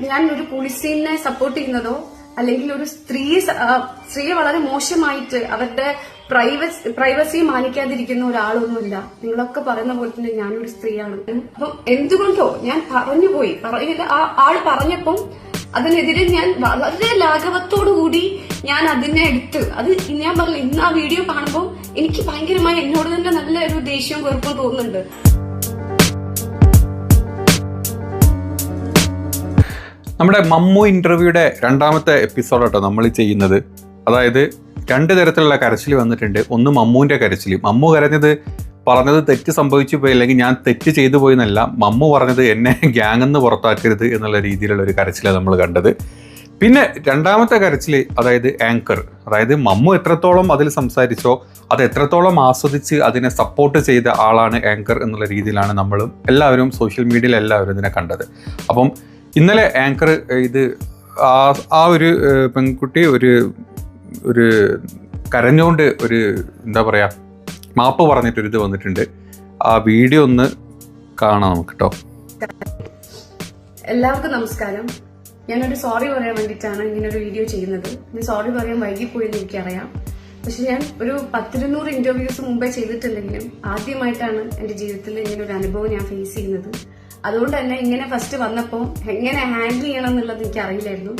ഞാൻ ഒരു പോലീസിനെ സപ്പോർട്ട് ചെയ്യുന്നതോ അല്ലെങ്കിൽ ഒരു സ്ത്രീയെ വളരെ മോശമായിട്ട് അവരുടെ പ്രൈവസി മാനിക്കാതിരിക്കുന്ന ഒരാളൊന്നുമില്ല. നിങ്ങളൊക്കെ പറയുന്ന പോലെ തന്നെ ഞാനൊരു സ്ത്രീയാണ്. അപ്പം എന്തുകൊണ്ടോ ഞാൻ പറഞ്ഞുപോയി, ആ ആള് പറഞ്ഞപ്പം അതിനെതിരെ ഞാൻ വളരെ ലാഘവത്തോടുകൂടി ഞാൻ അതിനെ എടുത്ത് അത് ഞാൻ പറഞ്ഞു. ഇന്ന് ആ വീഡിയോ കാണുമ്പോൾ എനിക്ക് ഭയങ്കരമായി എന്നോട് തന്നെ നല്ല ഒരു ദേഷ്യവും വെറുപ്പും തോന്നുന്നുണ്ട്. നമ്മുടെ മമ്മു ഇന്റർവ്യൂയുടെ രണ്ടാമത്തെ എപ്പിസോഡാട്ടോ നമ്മൾ ചെയ്യുന്നത്. അതായത് രണ്ട് തരത്തിലുള്ള കരച്ചിൽ വന്നിട്ടുണ്ട്. ഒന്ന് മമ്മുവിൻ്റെ കരച്ചിൽ. മമ്മു പറഞ്ഞത് തെറ്റ് സംഭവിച്ചു പോയി, അല്ലെങ്കിൽ ഞാൻ തെറ്റ് ചെയ്തു പോയി എന്നല്ല, മമ്മു പറഞ്ഞത് എന്നെ ഗ്യാങ്ങെന്ന് പുറത്താക്കരുത് എന്നുള്ള രീതിയിലുള്ള ഒരു കരച്ചിലാണ് നമ്മൾ കണ്ടത്. പിന്നെ രണ്ടാമത്തെ കരച്ചിൽ, അതായത് ആങ്കർ, അതായത് മമ്മു എത്രത്തോളം അതിൽ സംസാരിച്ചോ അത് എത്രത്തോളം ആസ്വദിച്ച് അതിനെ സപ്പോർട്ട് ചെയ്ത ആളാണ് ആങ്കർ എന്നുള്ള രീതിയിലാണ് നമ്മളും എല്ലാവരും സോഷ്യൽ മീഡിയയിൽ എല്ലാവരും ഇതിനെ കണ്ടത്. അപ്പം ഇന്നലെ ആങ്കർ ഇത് ആ ഒരു പെൺകുട്ടി ഒരു കരഞ്ഞുകൊണ്ട് ഒരു എന്താ പറയുക മാപ്പ് പറഞ്ഞിട്ടൊരിത് വന്നിട്ടുണ്ട്. ആ വീഡിയോ ഒന്ന് കാണാം നമുക്ക് കേട്ടോ. എല്ലാവർക്കും നമസ്കാരം. ഞാനൊരു സോറി പറയാൻ വേണ്ടിയിട്ടാണ് ഇങ്ങനെ ഒരു വീഡിയോ ചെയ്യുന്നത്. ഞാൻ സോറി പറയാൻ വൈകിപ്പോയെന്ന് എനിക്കറിയാം. പക്ഷെ ഞാൻ ഒരു 10-200 ഇന്റർവ്യൂസ് മുമ്പേ ചെയ്തിട്ടുണ്ടെങ്കിലും ആദ്യമായിട്ടാണ് എന്റെ ജീവിതത്തിൽ ഇങ്ങനെ ഒരു അനുഭവം ഞാൻ ഫേസ് ചെയ്യുന്നത്. അതുകൊണ്ട് തന്നെ ഇങ്ങനെ ഫസ്റ്റ് വന്നപ്പോൾ എങ്ങനെ ഹാൻഡിൽ ചെയ്യണം എന്നുള്ളത് എനിക്ക് അറിയില്ലായിരുന്നു.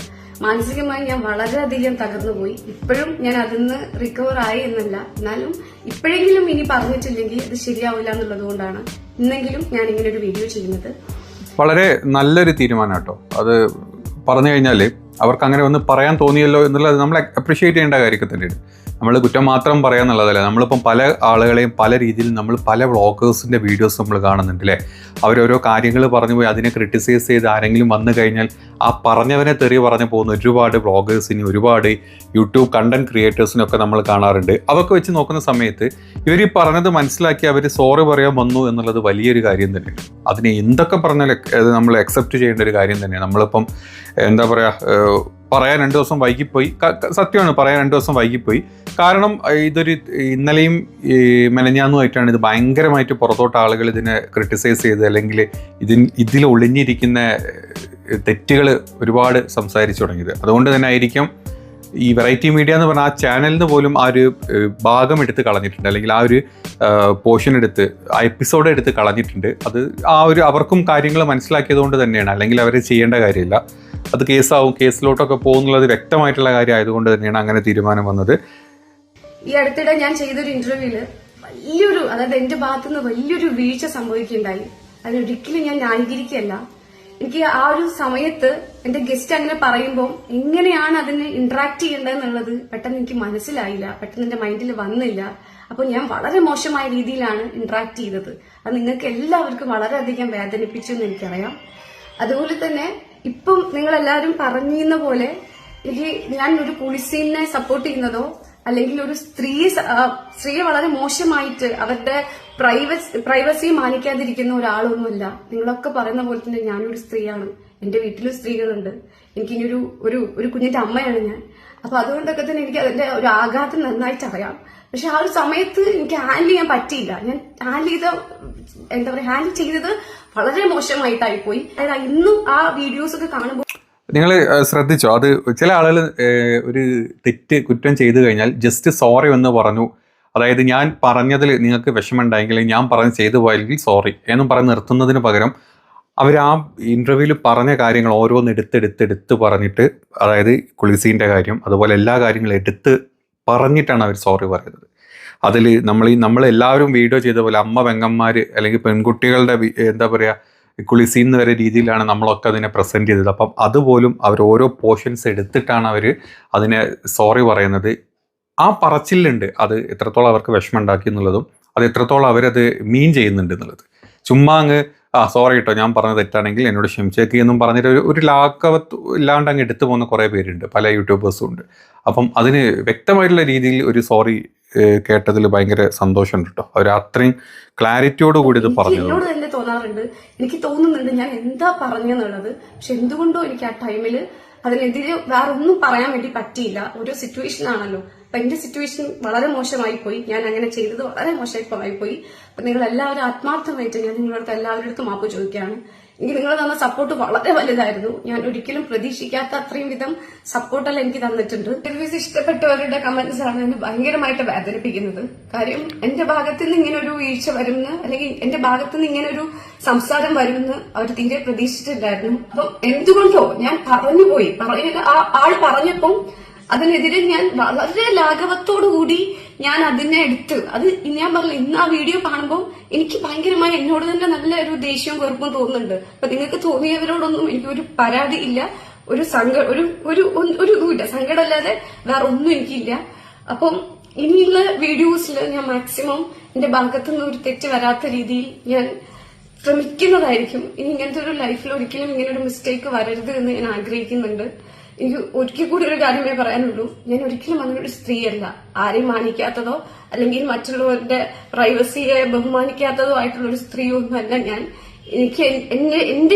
മാനസികമായി ഞാൻ വളരെയധികം തകർന്നുപോയി. ഇപ്പോഴും ഞാൻ അതിന്ന് റിക്കവർ ആയി എന്നല്ല, എന്നാലും ഇപ്പോഴെങ്കിലും ഇനി പറഞ്ഞിട്ടില്ലെങ്കിൽ അത് ശരിയാവില്ല എന്നുള്ളത് കൊണ്ടാണ് ഇന്നെങ്കിലും ഞാൻ ഇങ്ങനെ ഒരു വീഡിയോ ചെയ്യുന്നത്. വളരെ നല്ലൊരു തീരുമാനം കേട്ടോ. അത് പറഞ്ഞു കഴിഞ്ഞാൽ അവർക്ക് അങ്ങനെ ഒന്ന് പറയാൻ തോന്നിയല്ലോ എന്നുള്ളത് നമ്മൾ അപ്രിഷ്യേറ്റ് ചെയ്യേണ്ട കാര്യമൊക്കെ തന്നെയാണ്. നമ്മൾ കുറ്റം മാത്രം പറയാന്നുള്ളതല്ല. നമ്മളിപ്പം പല ആളുകളെയും പല രീതിയിൽ നമ്മൾ പല വ്ളോഗേഴ്സിൻ്റെ വീഡിയോസ് നമ്മൾ കാണുന്നുണ്ട് അല്ലേ. അവരോരോ കാര്യങ്ങൾ പറഞ്ഞു പോയി അതിനെ ക്രിട്ടിസൈസ് ചെയ്ത് ആരെങ്കിലും വന്നു കഴിഞ്ഞാൽ ആ പറഞ്ഞവനെ തെറി പറഞ്ഞു പോകുന്ന ഒരുപാട് വ്ളോഗേഴ്സിനും ഒരുപാട് യൂട്യൂബ് കണ്ടന്റ് ക്രിയേറ്റേഴ്സിനൊക്കെ നമ്മൾ കാണാറുണ്ട്. അതൊക്കെ വെച്ച് നോക്കുന്ന സമയത്ത് ഇവർ ഈ പറഞ്ഞത് മനസ്സിലാക്കി അവർ സോറി പറയാൻ വന്നു എന്നുള്ളത് വലിയൊരു കാര്യം തന്നെയാണ്. അതിനെ എന്തൊക്കെ പറഞ്ഞാൽ നമ്മൾ അക്സെപ്റ്റ് ചെയ്യേണ്ട ഒരു കാര്യം തന്നെയാണ്. നമ്മളിപ്പം എന്താ പറയുക, പറയാൻ 2 ദിവസം വൈകിപ്പോയി. സത്യമാണ്, പറയാൻ 2 ദിവസം വൈകിപ്പോയി. കാരണം ഇതൊരു ഇന്നലെയും മെനഞ്ഞാന്നുമായിട്ടാണ് ഇത് ഭയങ്കരമായിട്ട് പുറത്തോട്ട് ആളുകൾ ഇതിനെ ക്രിട്ടിസൈസ് ചെയ്ത് അല്ലെങ്കിൽ ഇതിൽ ഒളിഞ്ഞിരിക്കുന്ന തെറ്റുകൾ ഒരുപാട് സംസാരിച്ചു തുടങ്ങിയത്. അതുകൊണ്ട് തന്നെ ആയിരിക്കും ഈ വെറൈറ്റി മീഡിയ എന്ന് പറഞ്ഞാൽ ആ ചാനലിന് പോലും ആ ഒരു ഭാഗം എടുത്ത് കളഞ്ഞിട്ടുണ്ട്, അല്ലെങ്കിൽ ആ ഒരു പോർഷൻ എടുത്ത് ആ എപ്പിസോഡ് എടുത്ത് കളഞ്ഞിട്ടുണ്ട്. അത് അവർക്കും കാര്യങ്ങൾ മനസ്സിലാക്കിയത് കൊണ്ട് തന്നെയാണ്, അല്ലെങ്കിൽ അവർ ചെയ്യേണ്ട കാര്യമില്ല. അത് കേസിലോട്ടൊക്കെ പോകുന്നുള്ളത് വ്യക്തമായിട്ടുള്ള കാര്യം ആയതുകൊണ്ട് തന്നെയാണ് അങ്ങനെ തീരുമാനം വന്നത്. ഈ അടുത്തിടെ ഞാൻ ചെയ്തൊരു ഇന്റർവ്യൂവില് അതായത് എന്റെ ഭാഗത്തുനിന്ന് വലിയൊരു വീഴ്ച സംഭവിക്കുകയുണ്ടായി. അതിനൊരിക്കലും ഞാൻ ന്യായീകരിക്കുകയല്ല. എനിക്ക് ആ ഒരു സമയത്ത് എന്റെ ഗസ്റ്റ് അങ്ങനെ പറയുമ്പോൾ എങ്ങനെയാണ് അതിനെ ഇന്ററാക്ട് ചെയ്യേണ്ടതെന്നുള്ളത് പെട്ടെന്ന് എനിക്ക് മനസ്സിലായില്ല, പെട്ടെന്ന് എന്റെ മൈൻഡിൽ വന്നില്ല. അപ്പൊ ഞാൻ വളരെ മോശമായ രീതിയിലാണ് ഇന്ററാക്ട് ചെയ്തത്. അത് നിങ്ങൾക്ക് എല്ലാവർക്കും വളരെയധികം വേദനിപ്പിച്ചു എന്ന് എനിക്കറിയാം. അതുപോലെ തന്നെ ഇപ്പം നിങ്ങളെല്ലാവരും പറഞ്ഞിരുന്ന പോലെ ഞാൻ ഒരു പോലീസിനെ സപ്പോർട്ട് ചെയ്യുന്നതോ അല്ലെങ്കിൽ ഒരു സ്ത്രീയെ വളരെ മോശമായിട്ട് അവരുടെ പ്രൈവസി മാനിക്കാതിരിക്കുന്ന ഒരാളൊന്നുമില്ല. നിങ്ങളൊക്കെ പറയുന്ന പോലെ തന്നെ ഞാനൊരു സ്ത്രീയാണ്. എന്റെ വീട്ടിലും സ്ത്രീകളുണ്ട്. എനിക്കിനി ഒരു കുഞ്ഞിന്റെ അമ്മയാണ് ഞാൻ. അപ്പൊ അതുകൊണ്ടൊക്കെ തന്നെ എനിക്ക് അതിന്റെ ഒരു ആഘാതം നന്നായിട്ട് അറിയാം. പക്ഷെ ആ ഒരു സമയത്ത് എനിക്ക് ഹാൻഡിൽ ചെയ്യാൻ പറ്റിയില്ല. ഞാൻ ഹാൻഡിൽ ചെയ്തത് വളരെ മോശമായിട്ടായി പോയി. അതായത് ഇന്നും ആ വീഡിയോസ് ഒക്കെ കാണുമ്പോൾ നിങ്ങൾ ശ്രദ്ധിച്ചോ, അത് ചില ആളുകൾ ഒരു കുറ്റം ചെയ്തു കഴിഞ്ഞാൽ ജസ്റ്റ് സോറി എന്ന് പറഞ്ഞു. അതായത് ഞാൻ പറഞ്ഞതിൽ നിങ്ങൾക്ക് വിഷമമുണ്ടായെങ്കിൽ, ഞാൻ പറഞ്ഞ് ചെയ്തു പോയെങ്കിൽ സോറി എന്നും പറഞ്ഞ് നിർത്തുന്നതിന് പകരം അവർ ആ ഇന്റർവ്യൂവിൽ പറഞ്ഞ കാര്യങ്ങൾ ഓരോന്ന് എടുത്ത് പറഞ്ഞിട്ട്, അതായത് കുളിസീൻ്റെ കാര്യം അതുപോലെ എല്ലാ കാര്യങ്ങളും എടുത്ത് പറഞ്ഞിട്ടാണ് അവർ സോറി പറയുന്നത്. അതിൽ നമ്മളെല്ലാവരും വീഡിയോ ചെയ്ത പോലെ അമ്മ പെങ്ങന്മാർ അല്ലെങ്കിൽ പെൺകുട്ടികളുടെ എന്താ പറയുക കുളിസീന്ന് വരെ രീതിയിലാണ് നമ്മളൊക്കെ അതിനെ പ്രസൻറ്റ് ചെയ്തത്. അപ്പം അതുപോലും അവർ ഓരോ പോർഷൻസ് എടുത്തിട്ടാണ് അവർ അതിനെ സോറി പറയുന്നത്. ആ പറച്ചിലുണ്ട് അത് എത്രത്തോളം അവർക്ക് വിഷമം ഉണ്ടാക്കി എന്നുള്ളതും അത് എത്രത്തോളം അവരത് മീൻ ചെയ്യുന്നുണ്ട് എന്നുള്ളത്. ചുമ്മാ അങ്ങ് സോറി കേട്ടോ ഞാൻ പറഞ്ഞത് തെറ്റാണെങ്കിൽ എന്നോട് ക്ഷമിച്ചേക്ക് എന്നും പറഞ്ഞിട്ട് ഒരു ലാഘവത്ത് ഇല്ലാണ്ട് അങ്ങ് എടുത്തു പോകുന്ന കുറേ പേരുണ്ട്, പല യൂട്യൂബേഴ്സും ഉണ്ട്. അപ്പം അതിന് വ്യക്തമായിട്ടുള്ള രീതിയിൽ ഒരു സോറി കേട്ടതിൽ ഭയങ്കര സന്തോഷമുണ്ട് കേട്ടോ. അവർ അത്രയും ക്ലാരിറ്റിയോട് കൂടി ഇത് പറഞ്ഞു. എന്നോട് തന്നെ തോന്നാറുണ്ട്, എനിക്ക് തോന്നുന്നുണ്ട് ഞാൻ എന്താ പറഞ്ഞെന്നുള്ളത്. പക്ഷെ എന്തുകൊണ്ടോ എനിക്ക് ആ ടൈമിൽ അതിനെതിരെ വേറെ ഒന്നും പറയാൻ വേണ്ടി പറ്റിയില്ല. ഒരു സിറ്റുവേഷൻ ആണല്ലോ. അപ്പൊ എന്റെ സിറ്റുവേഷൻ വളരെ മോശമായി പോയി. ഞാൻ അങ്ങനെ ചെയ്തത് വളരെ മോശമായി പോയി. അപ്പൊ നിങ്ങൾ എല്ലാവരും ആത്മാർത്ഥമായിട്ട് ഞാൻ നിങ്ങളടുത്ത് എല്ലാവരുടെ അടുത്തും മാപ്പ് ചോദിക്കുകയാണ്. എനിക്ക് നിങ്ങൾ തന്ന സപ്പോർട്ട് വളരെ വലുതായിരുന്നു. ഞാൻ ഒരിക്കലും പ്രതീക്ഷിക്കാത്ത അത്രയും വിധം സപ്പോർട്ടെല്ലാം എനിക്ക് തന്നിട്ടുണ്ട്. ഇന്റർവ്യൂസ് ഇഷ്ടപ്പെട്ടവരുടെ കമന്റ്സ് ആണ് എന്നെ ഭയങ്കരമായിട്ട് വേദനിപ്പിക്കുന്നത്. കാര്യം എന്റെ ഭാഗത്ത് നിന്ന് ഇങ്ങനെ ഒരു വീഴ്ച വരുമെന്ന്, അല്ലെങ്കിൽ എന്റെ ഭാഗത്ത് നിന്ന് ഇങ്ങനെ ഒരു സംസാരം വരുമെന്ന് അവർ തീരെ പ്രതീക്ഷിച്ചിട്ടുണ്ടായിരുന്നു. അപ്പം എന്തുകൊണ്ടോ ഞാൻ പറഞ്ഞുപോയി. ആൾ പറഞ്ഞപ്പം അതിനെതിരെ ഞാൻ വളരെ ലാഘവത്തോടുകൂടി ഞാൻ അതിനെ എടുത്ത് അത് ഞാൻ പറഞ്ഞില്ല. ഇന്ന് ആ വീഡിയോ കാണുമ്പോൾ എനിക്ക് ഭയങ്കരമായി എന്നോട് തന്നെ നല്ല ഒരു ദേഷ്യവും വെറുപ്പും തോന്നുന്നുണ്ട്. അപ്പൊ നിങ്ങൾക്ക് തോന്നിയവരോടൊന്നും എനിക്കൊരു പരാതി ഇല്ല, ഒരു ഇതുമില്ല, സങ്കടമല്ലാതെ വേറെ ഒന്നും എനിക്കില്ല. അപ്പം ഇനിയുള്ള വീഡിയോസിൽ ഞാൻ മാക്സിമം എന്റെ ഭാഗത്തുനിന്ന് ഒരു തെറ്റ് വരാത്ത രീതിയിൽ ഞാൻ ശ്രമിക്കുന്നതായിരിക്കും. ഇനി ഇങ്ങനത്തെ ഒരു ലൈഫിൽ ഒരിക്കലും ഇങ്ങനെ ഒരു മിസ്റ്റേക്ക് വരരുത് എന്ന് ഞാൻ ആഗ്രഹിക്കുന്നുണ്ട്. എനിക്ക് ഒരിക്കൽ കൂടി ഒരു കാര്യമേ പറയാനുള്ളൂ, ഞാൻ ഒരിക്കലും അങ്ങനെ ഒരു സ്ത്രീയല്ല. ആരെയും മാനിക്കാത്തതോ അല്ലെങ്കിൽ മറ്റുള്ളവരുടെ പ്രൈവസിയെ ബഹുമാനിക്കാത്തതോ ആയിട്ടുള്ള ഒരു സ്ത്രീയൊന്നും അല്ല ഞാൻ. എനിക്ക്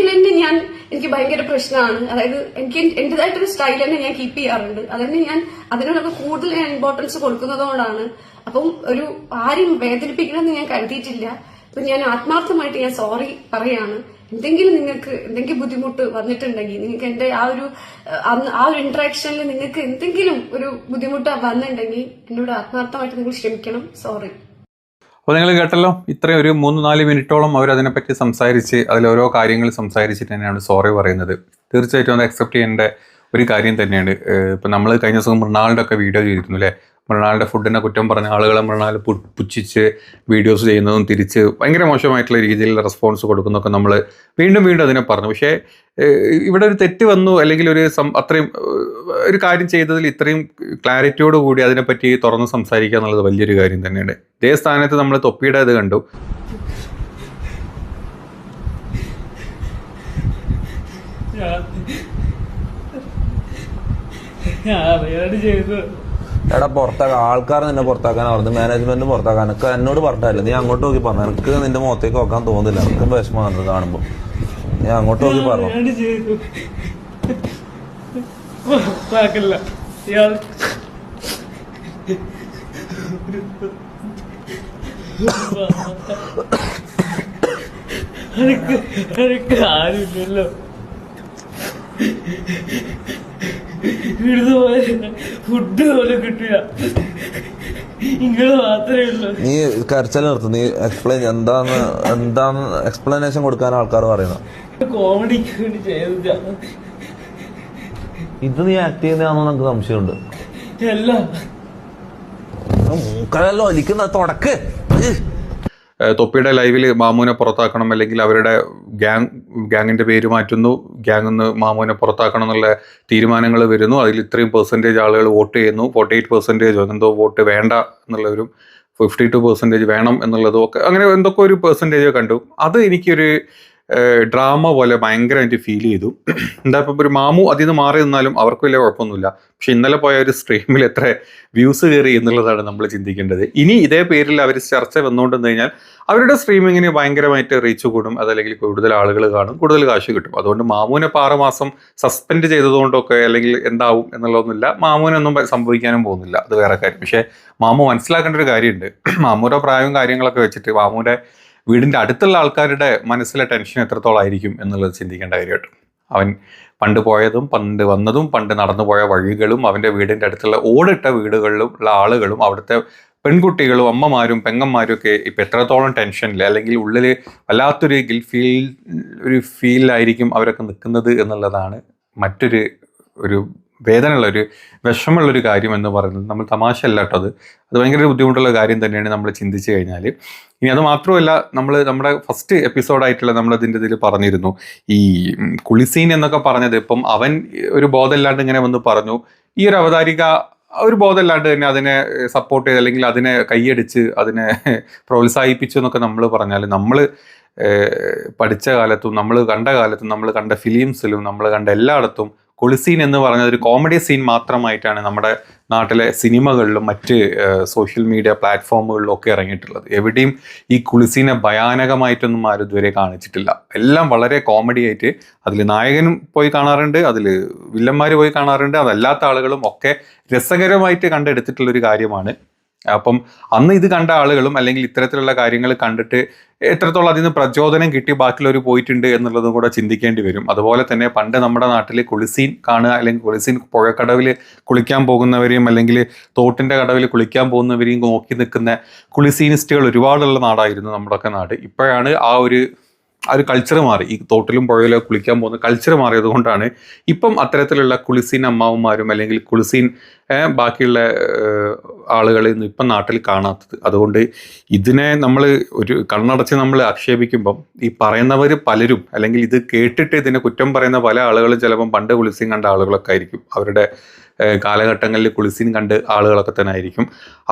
എനിക്ക് ഭയങ്കര പ്രശ്നമാണ്. അതായത് എനിക്ക് എന്റേതായിട്ടൊരു സ്റ്റൈൽ തന്നെ ഞാൻ കീപ്പ് ചെയ്യാറുണ്ട്. അതന്നെ ഞാൻ അതിനോടൊക്കെ കൂടുതൽ ഞാൻ ഇമ്പോർട്ടൻസ് കൊടുക്കുന്നതുകൊണ്ടാണ്. അപ്പം ഒരു ആരും വേദനിപ്പിക്കണമെന്ന് ഞാൻ കരുതിയിട്ടില്ല. അപ്പൊ ഞാൻ ആത്മാർത്ഥമായിട്ട് ഞാൻ സോറി പറയാണ്. എന്തെങ്കിലും നിങ്ങൾക്ക് എന്തെങ്കിലും ബുദ്ധിമുട്ട് വന്നിട്ടുണ്ടെങ്കിൽ, നിങ്ങൾക്ക് എന്റെ ആ ഒരു ഇന്ററാക്ഷനിൽ നിങ്ങൾക്ക് എന്തെങ്കിലും ഒരു ബുദ്ധിമുട്ട് വന്നിട്ടുണ്ടെങ്കിൽ എന്നോട് ആത്മാർത്ഥമായിട്ട് നിങ്ങൾ ക്ഷമിക്കണം. സോറി. അപ്പോൾ നിങ്ങൾ കേട്ടല്ലോ, ഇത്രയും ഒരു 3-4 മിനിറ്റോളം അവർ അതിനെപ്പറ്റി സംസാരിച്ച് അതിലോരോ കാര്യങ്ങൾ സംസാരിച്ചിട്ട് തന്നെയാണ് സോറി പറയുന്നത്. തീർച്ചയായിട്ടും അത് അക്സെപ്റ്റ് ചെയ്യേണ്ട ഒരു കാര്യം തന്നെയാണ്. ഇപ്പം നമ്മൾ കഴിഞ്ഞ ദിവസം മൃണാളിൻ്റെ ഒക്കെ വീഡിയോ ചെയ്തിരുന്നു അല്ലേ? മൃണാളിൻ്റെ ഫുഡിനെ കുറ്റം പറഞ്ഞ ആളുകളെ മൃണാൾ പുച്ഛിച്ച് വീഡിയോസ് ചെയ്യുന്നതും തിരിച്ച് ഭയങ്കര മോശമായിട്ടുള്ള രീതിയിലുള്ള റെസ്പോൺസ് കൊടുക്കുന്നതൊക്കെ നമ്മൾ വീണ്ടും അതിനെ പറഞ്ഞു. പക്ഷേ ഇവിടെ ഒരു തെറ്റ് വന്നു, അല്ലെങ്കിൽ അത്രയും ഒരു കാര്യം ചെയ്തതിൽ ഇത്രയും ക്ലാരിറ്റിയോട് കൂടി അതിനെപ്പറ്റി തുറന്ന് സംസാരിക്കുക എന്നുള്ളത് വലിയൊരു കാര്യം തന്നെയാണ്. ഇതേ സ്ഥാനത്ത് നമ്മൾ തൊപ്പിയുടെ ഇത് കണ്ടു. എടാ പുറത്താക്കാൻ ആൾക്കാർ നിന്നെ പുറത്താക്കാനാ പറഞ്ഞത്, മാനേജ്മെന്റ് പുറത്താക്കാൻ. എനിക്ക് എന്നോട് പറഞ്ഞില്ല, നീ അങ്ങോട്ട് നോക്കി പറഞ്ഞു. എനിക്ക് നിന്റെ മുഖത്തേക്ക് നോക്കാൻ തോന്നില്ല, എനിക്ക് വിഷമം കാണുമ്പോ. നീ അങ്ങോട്ട് നോക്കി പറഞ്ഞു. ആരുമില്ലല്ലോ, ഫുഡ് പോലും കിട്ടില്ല, ഇങ്ങള് മാത്രമേ ഉള്ളൂ. നീ കരച്ചിൽ നിർത്തും. നീ എക്സ്പ്ലെയിൻ എന്താന്ന് എക്സ്പ്ലനേഷൻ കൊടുക്കാൻ ആൾക്കാർ പറയുന്നത്. കോമഡിക്ക് വേണ്ടി ചെയ്ത ഇത് നീ ആക്ട് ചെയ്യുന്നതാണോ നമുക്ക് സംശയമുണ്ട്. എല്ലാം മൂക്കലല്ലോ ഒലിക്കുന്ന തുടക്ക്. തൊപ്പിയുടെ ലൈവിൽ മാമുവിനെ പുറത്താക്കണം, അല്ലെങ്കിൽ അവരുടെ ഗ്യാങ്ങിൻ്റെ പേര് മാറ്റുന്നു, ഗ്യാങ്ങിൽ മാമുവിനെ പുറത്താക്കണം എന്നുള്ള തീരുമാനങ്ങൾ വരുന്നു. അതിൽ ഇത്രയും പെർസെൻറ്റേജ് ആളുകൾ വോട്ട് ചെയ്യുന്നു. 48% എന്തോ വോട്ട് വേണ്ട എന്നുള്ളവരും 52% വേണം എന്നുള്ളതും ഒക്കെ അങ്ങനെ എന്തൊക്കെ ഒരു പെർസെൻറ്റേജ് കണ്ടു. അത് എനിക്കൊരു ഡ്രാമ പോലെ ഭയങ്കരമായിട്ട് ഫീൽ ചെയ്തു. എന്താ ഇപ്പം ഒരു മാമു അതിൽ നിന്ന് മാറി നിന്നാലും അവർക്ക് വലിയ കുഴപ്പമൊന്നുമില്ല. പക്ഷെ ഇന്നലെ പോയ ഒരു സ്ട്രീമിൽ എത്ര വ്യൂസ് കയറി എന്നുള്ളതാണ് നമ്മൾ ചിന്തിക്കേണ്ടത്. ഇനി ഇതേ പേരിൽ അവർ ചർച്ച വന്നുകൊണ്ടെന്ന് കഴിഞ്ഞാൽ അവരുടെ സ്ട്രീമിങ്ങിന് ഭയങ്കരമായിട്ട് റീച്ച് കൂടും, അതല്ലെങ്കിൽ കൂടുതൽ ആളുകൾ കാണും, കൂടുതൽ കാശ് കിട്ടും. അതുകൊണ്ട് മാമുവിനെ 6 മാസം സസ്പെൻഡ് ചെയ്തതുകൊണ്ടൊക്കെ അല്ലെങ്കിൽ എന്താവും എന്നുള്ളതൊന്നുമില്ല. മാമുവിനൊന്നും സംഭവിക്കാനും പോകുന്നില്ല, അത് വേറെ കാര്യം. പക്ഷേ മാമു മനസ്സിലാക്കേണ്ട ഒരു കാര്യമുണ്ട്. മാമുവിൻ്റെ പ്രായവും കാര്യങ്ങളൊക്കെ വെച്ചിട്ട് മാമുവിൻ്റെ വീടിൻ്റെ അടുത്തുള്ള ആൾക്കാരുടെ മനസ്സിലെ ടെൻഷൻ എത്രത്തോളം ആയിരിക്കും എന്നുള്ളത് ചിന്തിക്കേണ്ട കാര്യമായിട്ട്. അവൻ പണ്ട് പോയതും പണ്ട് വന്നതും പണ്ട് നടന്നു പോയ വഴികളും അവൻ്റെ വീടിൻ്റെ അടുത്തുള്ള ഓടിട്ട വീടുകളിലും ഉള്ള ആളുകളും അവിടുത്തെ പെൺകുട്ടികളും അമ്മമാരും പെങ്ങന്മാരും ഒക്കെ ഇപ്പം എത്രത്തോളം ടെൻഷനിൽ അല്ലെങ്കിൽ ഉള്ളിൽ വല്ലാത്തൊരു ഫീലായിരിക്കും അവരൊക്കെ നിൽക്കുന്നത് എന്നുള്ളതാണ് മറ്റൊരു വേദനയുള്ളൊരു വിഷമമുള്ളൊരു കാര്യം എന്ന് പറയുന്നത്. നമ്മൾ തമാശയല്ല കേട്ടോ, അത് ഭയങ്കര ബുദ്ധിമുട്ടുള്ള കാര്യം തന്നെയാണ് നമ്മൾ ചിന്തിച്ച് കഴിഞ്ഞാൽ. ഇനി അത് മാത്രമല്ല, നമ്മുടെ ഫസ്റ്റ് എപ്പിസോഡായിട്ടുള്ള നമ്മളതിൻ്റെ ഇതിൽ പറഞ്ഞിരുന്നു ഈ കുളിസീൻ എന്നൊക്കെ പറഞ്ഞത്. ഇപ്പം അവൻ ഒരു ബോധമില്ലാണ്ട് ഇങ്ങനെ വന്ന് പറഞ്ഞു, ഈ ഒരു അവതാരിക ഒരു ബോധമില്ലാണ്ട് തന്നെ അതിനെ സപ്പോർട്ട് ചെയ്ത് അല്ലെങ്കിൽ അതിനെ കൈയടിച്ച് അതിനെ പ്രോത്സാഹിപ്പിച്ചു എന്നൊക്കെ നമ്മൾ പറഞ്ഞാൽ, നമ്മൾ പഠിച്ച കാലത്തും നമ്മൾ കണ്ട കാലത്തും നമ്മൾ കണ്ട ഫിലിംസിലും നമ്മൾ കണ്ട എല്ലായിടത്തും കുളിസീൻ എന്ന് പറഞ്ഞത് ഒരു കോമഡി സീൻ മാത്രമായിട്ടാണ് നമ്മുടെ നാട്ടിലെ സിനിമകളിലും മറ്റ് സോഷ്യൽ മീഡിയ പ്ലാറ്റ്ഫോമുകളിലും ഒക്കെ ഇറങ്ങിയിട്ടുള്ളത്. എവിടെയും ഈ കുളിസീനെ ഭയാനകമായിട്ടൊന്നും ആരും ഇതുവരെ കാണിച്ചിട്ടില്ല. എല്ലാം വളരെ കോമഡി ആയിട്ട് അതിൽ നായകനും പോയി കാണാറുണ്ട്, അതിൽ വില്ലന്മാർ പോയി കാണാറുണ്ട്, അതല്ലാത്ത ആളുകളും ഒക്കെ രസകരമായിട്ട് കണ്ടെടുത്തിട്ടുള്ളൊരു കാര്യമാണ് അപ്പം അന്ന് ഇത് കണ്ട ആളുകളും അല്ലെങ്കിൽ ഇത്തരത്തിലുള്ള കാര്യങ്ങൾ കണ്ടിട്ട് എത്രത്തോളം അതിൽ നിന്ന് പ്രചോദനം കിട്ടി ബാക്കിയുള്ളവർ പോയിട്ടുണ്ട് എന്നുള്ളതും കൂടെ ചിന്തിക്കേണ്ടി വരും. അതുപോലെ തന്നെ പണ്ട് നമ്മുടെ നാട്ടിൽ കുളിസീൻ കാണുക അല്ലെങ്കിൽ കുളിസീൻ പുഴക്കടവിൽ കുളിക്കാൻ പോകുന്നവരെയും അല്ലെങ്കിൽ തോട്ടിൻ്റെ കടവിൽ കുളിക്കാൻ പോകുന്നവരെയും നോക്കി നിൽക്കുന്ന കുളിസീനിസ്റ്റുകൾ ഒരുപാടുള്ള നാടായിരുന്നു നമ്മുടെയൊക്കെ നാട്. ഇപ്പോഴാണ് ആ ഒരു കൾച്ചർ മാറി. ഈ തോട്ടിലും പുഴയിലോ കുളിക്കാൻ പോകുന്ന കൾച്ചർ മാറിയത് കൊണ്ടാണ് ഇപ്പം അത്തരത്തിലുള്ള കുളിസീൻ അമ്മാവന്മാരും അല്ലെങ്കിൽ കുളിസീൻ ബാക്കിയുള്ള ആളുകളെ ഒന്നും ഇപ്പം നാട്ടിൽ കാണാത്തത്. അതുകൊണ്ട് ഇതിനെ നമ്മൾ ഒരു കണ്ണടച്ച് നമ്മൾ ആക്ഷേപിക്കുമ്പം ഈ പറയുന്നവർ പലരും അല്ലെങ്കിൽ ഇത് കേട്ടിട്ട് ഇതിനെ കുറ്റം പറയുന്ന പല ആളുകളും ചിലപ്പം പണ്ട് കുളിസീൻ കണ്ട ആളുകളൊക്കെ ആയിരിക്കും. അവരുടെ കാലഘട്ടങ്ങളിൽ കുളിസീൻ കണ്ട് ആളുകളൊക്കെ തന്നെ ആയിരിക്കും.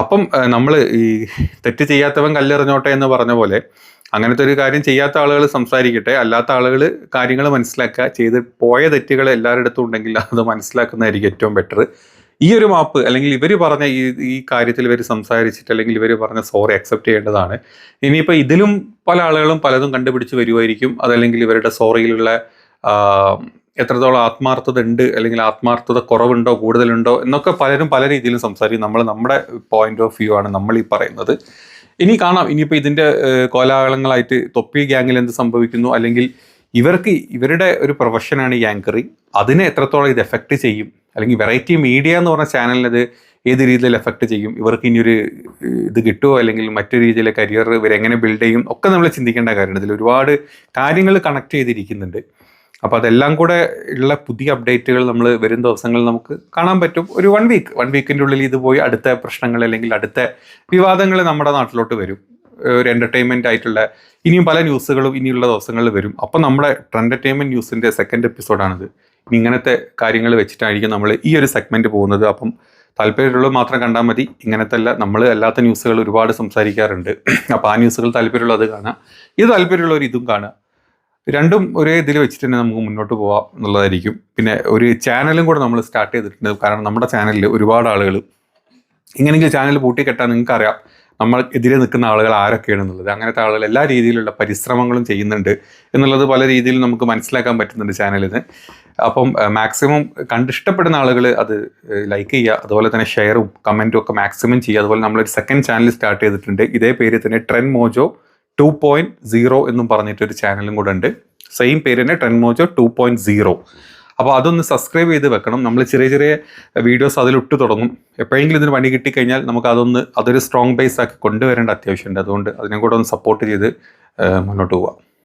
അപ്പം നമ്മൾ ഈ തെറ്റ് ചെയ്യാത്തവൻ കല്ലെറിഞ്ഞോട്ടെ എന്ന് പറഞ്ഞ പോലെ അങ്ങനത്തെ ഒരു കാര്യം ചെയ്യാത്ത ആളുകൾ സംസാരിക്കട്ടെ, അല്ലാത്ത ആളുകൾ കാര്യങ്ങൾ മനസ്സിലാക്കുക, ചെയ്ത് പോയ തെറ്റുകൾ എല്ലാവരുടെ അടുത്തും ഉണ്ടെങ്കിൽ അത് മനസ്സിലാക്കുന്നതായിരിക്കും ഏറ്റവും ബെറ്റർ. ഈ ഒരു മാപ്പ് അല്ലെങ്കിൽ ഇവർ പറഞ്ഞ ഈ കാര്യത്തിൽ ഇവർ സംസാരിച്ചിട്ട് അല്ലെങ്കിൽ ഇവർ പറഞ്ഞ സോറി അക്സെപ്റ്റ് ചെയ്യേണ്ടതാണ്. ഇനിയിപ്പോൾ ഇതിലും പല ആളുകളും പലതും കണ്ടുപിടിച്ച് വരുമായിരിക്കും. അതല്ലെങ്കിൽ ഇവരുടെ സോറിയിലുള്ള എത്രത്തോളം ആത്മാർത്ഥത ഉണ്ട് അല്ലെങ്കിൽ ആത്മാർത്ഥത കുറവുണ്ടോ കൂടുതലുണ്ടോ എന്നൊക്കെ പലരും പല രീതിയിലും സംസാരിക്കും. നമ്മുടെ പോയിന്റ് ഓഫ് വ്യൂ ആണ് നമ്മൾ ഈ പറയുന്നത്. ഇനി കാണാം ഇനിയിപ്പോൾ ഇതിൻ്റെ കോലാഹലങ്ങളായിട്ട് തൊപ്പി ഗ്യാങ്ങിൽ എന്ത് സംഭവിക്കുന്നു, അല്ലെങ്കിൽ ഇവരുടെ ഒരു പ്രൊഫഷനാണ് ഈ ആങ്കറിങ്, അതിനെ എത്രത്തോളം ഇത് എഫക്റ്റ് ചെയ്യും, അല്ലെങ്കിൽ വെറൈറ്റി മീഡിയ എന്ന് പറഞ്ഞ ചാനലിനത് ഏത് രീതിയിൽ എഫക്റ്റ് ചെയ്യും, ഇവർക്ക് ഇനിയൊരു ഇത് കിട്ടുമോ അല്ലെങ്കിൽ മറ്റു രീതിയിലെ കരിയർ ഇവരെങ്ങനെ ബിൽഡ് ചെയ്യും ഒക്കെ നമ്മൾ ചിന്തിക്കേണ്ട കാര്യമാണ്. ഇതിൽ ഒരുപാട് കാര്യങ്ങൾ കണക്ട് ചെയ്തിരിക്കുന്നുണ്ട്. അപ്പോൾ അതെല്ലാം കൂടെ ഉള്ള പുതിയ അപ്ഡേറ്റുകൾ നമ്മൾ വരും ദിവസങ്ങളിൽ നമുക്ക് കാണാൻ പറ്റും. ഒരു വൺ വീക്കിൻ്റെ ഉള്ളിൽ ഇത് പോയി അടുത്ത പ്രശ്നങ്ങൾ അല്ലെങ്കിൽ അടുത്ത വിവാദങ്ങൾ നമ്മുടെ നാട്ടിലോട്ട് വരും. ഒരു എൻ്റർടൈൻമെൻ്റ് ആയിട്ടുള്ള ഇനിയും പല ന്യൂസുകളും ഇനിയുള്ള ദിവസങ്ങളിൽ വരും. അപ്പം നമ്മുടെ ട്രെൻഡർടൈൻമെൻറ്റ് ന്യൂസിൻ്റെ സെക്കൻഡ് എപ്പിസോഡാണിത്. ഇനി ഇങ്ങനത്തെ കാര്യങ്ങൾ വെച്ചിട്ടായിരിക്കും നമ്മൾ ഈ ഒരു സെഗ്മെൻറ്റ് പോകുന്നത്. അപ്പം താല്പര്യമുള്ളത് മാത്രം കണ്ടാൽ മതി. ഇങ്ങനത്തെ നമ്മൾ അല്ലാത്ത ന്യൂസുകൾ ഒരുപാട് സംസാരിക്കാറുണ്ട്. അപ്പോൾ ആ ന്യൂസുകൾ താല്പര്യമുള്ളത് കാണുക, ഇത് താല്പര്യമുള്ളവർ ഇതും കാണുക. രണ്ടും ഒരേ ഇതിൽ വെച്ചിട്ട് തന്നെ നമുക്ക് മുന്നോട്ട് പോകാം എന്നുള്ളതായിരിക്കും. പിന്നെ ഒരു ചാനലും കൂടെ നമ്മൾ സ്റ്റാർട്ട് ചെയ്തിട്ടുണ്ട്. കാരണം നമ്മുടെ ചാനലിൽ ഒരുപാട് ആളുകൾ ഇങ്ങനെയെങ്കിലും ചാനൽ പൂട്ടിക്കെട്ടാൻ നിങ്ങൾക്കറിയാം നമ്മൾ എതിരെ നിൽക്കുന്ന ആളുകൾ ആരൊക്കെയാണെന്നുള്ളത്. അങ്ങനത്തെ ആളുകൾ എല്ലാ രീതിയിലുള്ള പരിശ്രമങ്ങളും ചെയ്യുന്നുണ്ട് എന്നുള്ളത് പല രീതിയിലും നമുക്ക് മനസ്സിലാക്കാൻ പറ്റുന്നുണ്ട് ചാനലിന്. അപ്പം മാക്സിമം കണ്ടിഷ്ടപ്പെടുന്ന ആളുകൾ അത് ലൈക്ക് ചെയ്യുക, അതുപോലെ തന്നെ ഷെയറും കമൻറ്റും ഒക്കെ മാക്സിമം ചെയ്യുക. അതുപോലെ നമ്മളൊരു സെക്കൻഡ് ചാനൽ സ്റ്റാർട്ട് ചെയ്തിട്ടുണ്ട്. ഇതേ പേര് തന്നെ ട്രെൻഡ് മോജോ 2.0 എന്നും പറഞ്ഞിട്ടൊരു ചാനലും കൂടെ ഉണ്ട്. സെയിം പേര് തന്നെ ട്രെൻഡ് മോജോ 2.0. അപ്പോൾ അതൊന്ന് സബ്സ്ക്രൈബ് ചെയ്ത് വെക്കണം. നമ്മൾ ചെറിയ ചെറിയ വീഡിയോസ് അതിലിട്ട് തുടങ്ങും. എപ്പോഴെങ്കിലും ഇതിന് പണി കിട്ടിക്കഴിഞ്ഞാൽ നമുക്ക് അതൊരു സ്ട്രോങ് ബേസ് ആക്കി കൊണ്ടുവരേണ്ട അത്യാവശ്യമുണ്ട്. അതുകൊണ്ട് അതിനെ കൂടെ ഒന്ന് സപ്പോർട്ട് ചെയ്ത് മുന്നോട്ട് പോവാം.